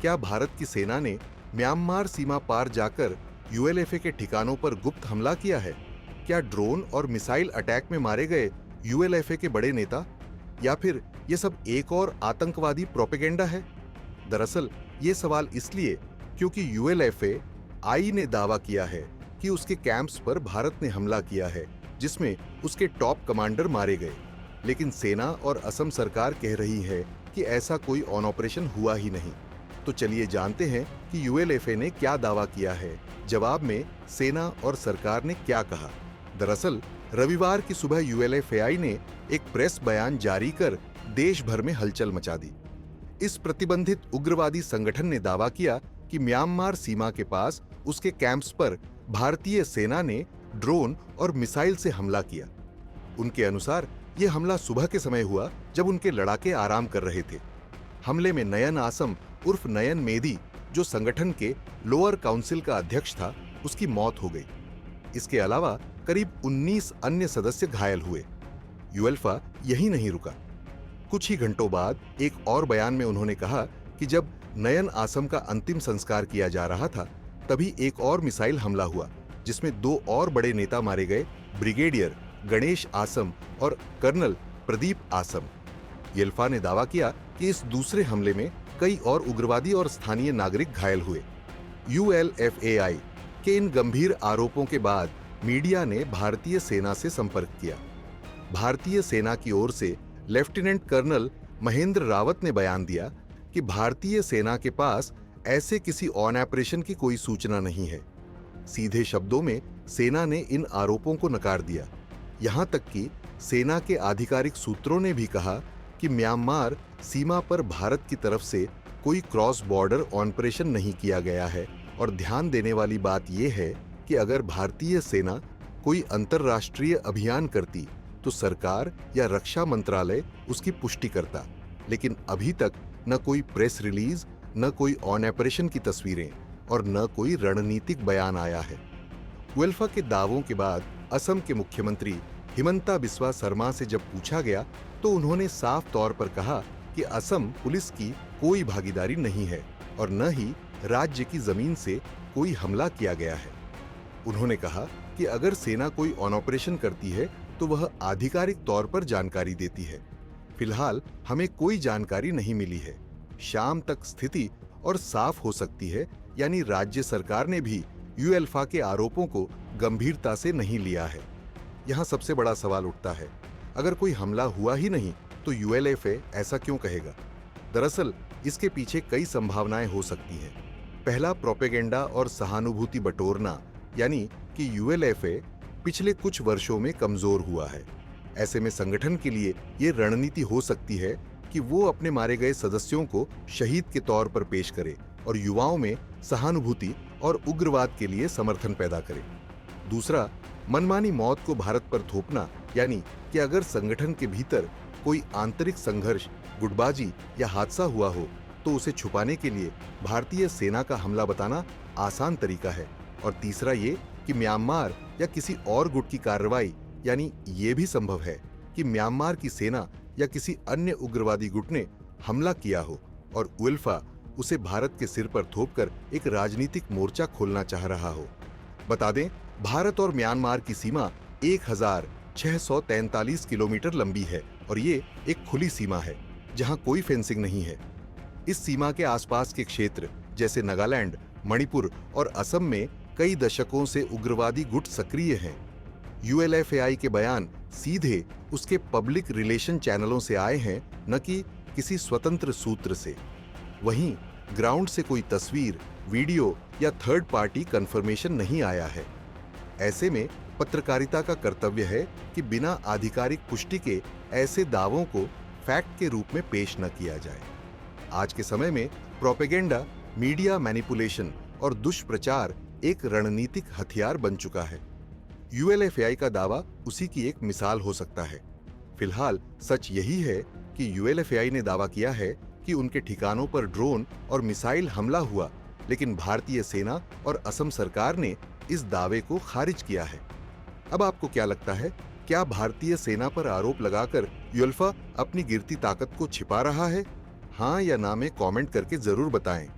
क्या भारत की सेना ने म्यांमार सीमा पार जाकर यूएलएफए के ठिकानों पर गुप्त हमला किया है? क्या ड्रोन और मिसाइल अटैक में मारे गए यूएलएफए के बड़े नेता, या फिर ये सब एक और आतंकवादी प्रोपेगेंडा है? दरअसल ये सवाल इसलिए क्योंकि यूएलएफए आई ने दावा किया है कि उसके कैंप्स पर भारत ने हमला किया है, जिसमें उसके टॉप कमांडर मारे गए। लेकिन सेना और असम सरकार कह रही है कि ऐसा कोई ऑन ऑपरेशन हुआ ही नहीं। तो चलिए जानते हैं कि यूएलएफए ने क्या दावा किया है, जवाब में सेना और सरकार ने क्या कहा। दरअसल रविवार की सुबह यूएलएफएआई ने एक प्रेस बयान जारी कर देश भर में हलचल मचा दी। इस प्रतिबंधित उग्रवादी संगठन ने दावा किया कि म्यांमार सीमा के पास उसके कैंप्स पर भारतीय सेना ने ड्रोन और मिसाइल से हमला किया। उनके अनुसार यह हमला सुबह के समय हुआ, जब उनके लड़ाके आराम कर रहे थे। हमले में नयन आसम उर्फ नयन मेदी, जो संगठन के लोअर काउंसिल का अध्यक्ष था, उसकी मौत हो गई। इसके अलावा करीब 19 अन्य सदस्य घायल हुए। यूएल्फा यही नहीं रुका। कुछ ही घंटों बाद एक और बयान में उन्होंने कहा कि जब नयन आसम का अंतिम संस्कार किया जा रहा था, तभी एक और मिसाइल हमला हुआ, जिसमें 2 और बड़े नेता मारे गए, ब्रिगेडियर गणेश आसम और कर्नल प्रदीप आसम। यूएल्फा ने दावा किया कि इस दूसरे हमले में कई और उग्रवादी और स्थानीय नागरिक घायल हुए। यूएलएफएआई के इन गंभीर आरोपों के बाद मीडिया ने भारतीय सेना से संपर्क किया। भारतीय सेना की ओर से लेफ्टिनेंट कर्नल महेंद्र रावत ने बयान दिया कि भारतीय सेना के पास ऐसे किसी ऑन ऑपरेशन की कोई सूचना नहीं है। सीधे शब्दों में सेना ने इन आरोपों को नकार दिया। यहां तक कि सेना के आधिकारिक सूत्रों ने भी कहा कि म्यांमार सीमा पर भारत की तरफ से कोई क्रॉस बॉर्डर ऑपरेशन नहीं किया गया है, और ध्यान देने वाली बात यह है कि अगर भारतीय सेना कोई अंतर्राष्ट्रीय अभियान करती तो सरकार या रक्षा मंत्रालय उसकी पुष्टि करता। लेकिन अभी तक न कोई प्रेस रिलीज, न कोई ऑन ऑपरेशन की तस्वीरें और न कोई रणनीतिक बयान आया है। यूएल्फा के दावों के बाद असम के मुख्यमंत्री हिमंता बिस्वा शर्मा से जब पूछा गया, तो उन्होंने साफ तौर पर कहा कि असम पुलिस की कोई भागीदारी नहीं है और न ही राज्य की जमीन से कोई हमला किया गया है। उन्होंने कहा कि अगर सेना कोई ऑन ऑपरेशन करती है तो वह आधिकारिक तौर पर जानकारी देती है। फिलहाल हमें कोई जानकारी नहीं मिली है। शाम तक स्थिति और साफ हो सकती है, यानी राज्य सरकार ने भी यूएल्फा के आरोपों को गंभीरता से नहीं लिया है। यहाँ सबसे बड़ा सवाल उठता है, अगर कोई हमला हुआ ही नहीं तो यूएलएफए ऐसा क्यों कहेगा? दरअसल इसके पीछे कई संभावनाएं हो सकती हैं। पहला, प्रोपेगेंडा और सहानुभूति बटोरना, यानी कि यूएलएफए पिछले कुछ वर्षों में कमजोर हुआ है। ऐसे में संगठन के लिए ये रणनीति हो सकती है कि वो अपने मारे गए सदस्यों को शहीद के तौर पर पेश करे और युवाओं में सहानुभूति और उग्रवाद के लिए समर्थन पैदा करे। दूसरा, मनमानी मौत को भारत पर थोपना, यानी कि अगर संगठन के भीतर कोई आंतरिक संघर्ष, गुटबाजी या हादसा हुआ हो तो उसे छुपाने के लिए भारतीय सेना का हमला बताना आसान तरीका है। और तीसरा ये कि म्यांमार या किसी और गुट की कार्रवाई, यानी ये भी संभव है कि म्यांमार की सेना या किसी अन्य उग्रवादी गुट ने हमला किया हो और यूएल्फा उसे भारत के सिर पर थोपकर एक राजनीतिक मोर्चा खोलना चाह रहा हो। बता दें, भारत और म्यांमार की सीमा 1643 किलोमीटर लंबी है और ये एक खुली सीमा है जहां कोई फेंसिंग नहीं है। इस सीमा के आसपास के क्षेत्र जैसे नागालैंड, मणिपुर और असम में कई दशकों से उग्रवादी गुट सक्रिय हैं। यूएलएफएआई के बयान सीधे उसके पब्लिक रिलेशन चैनलों से आए हैं, न कि किसी स्वतंत्र सूत्र से। वहीं ग्राउंड से कोई तस्वीर, वीडियो या थर्ड पार्टी कंफर्मेशन नहीं आया है। ऐसे में पत्रकारिता का कर्तव्य है कि बिना आधिकारिक पुष्टि के ऐसे दावों को फैक्ट के रूप में पेश न किया जाए। आज के समय में प्रोपेगेंडा, मीडिया मैनिपुलेशन और दुष्प्रचार एक रणनीतिक हथियार बन चुका है। यूएलएफएआई का दावा उसी की एक मिसाल हो सकता है। फिलहाल सच यही है कि यूएलएफएआई ने दावा किया है कि उनके ठिकानों पर ड्रोन और मिसाइल हमला हुआ, लेकिन भारतीय सेना और असम सरकार ने इस दावे को खारिज किया है। अब आपको क्या लगता है, क्या भारतीय सेना पर आरोप लगाकर यूएल्फा अपनी गिरती ताकत को छिपा रहा है? हाँ या ना में कमेंट करके जरूर बताएं।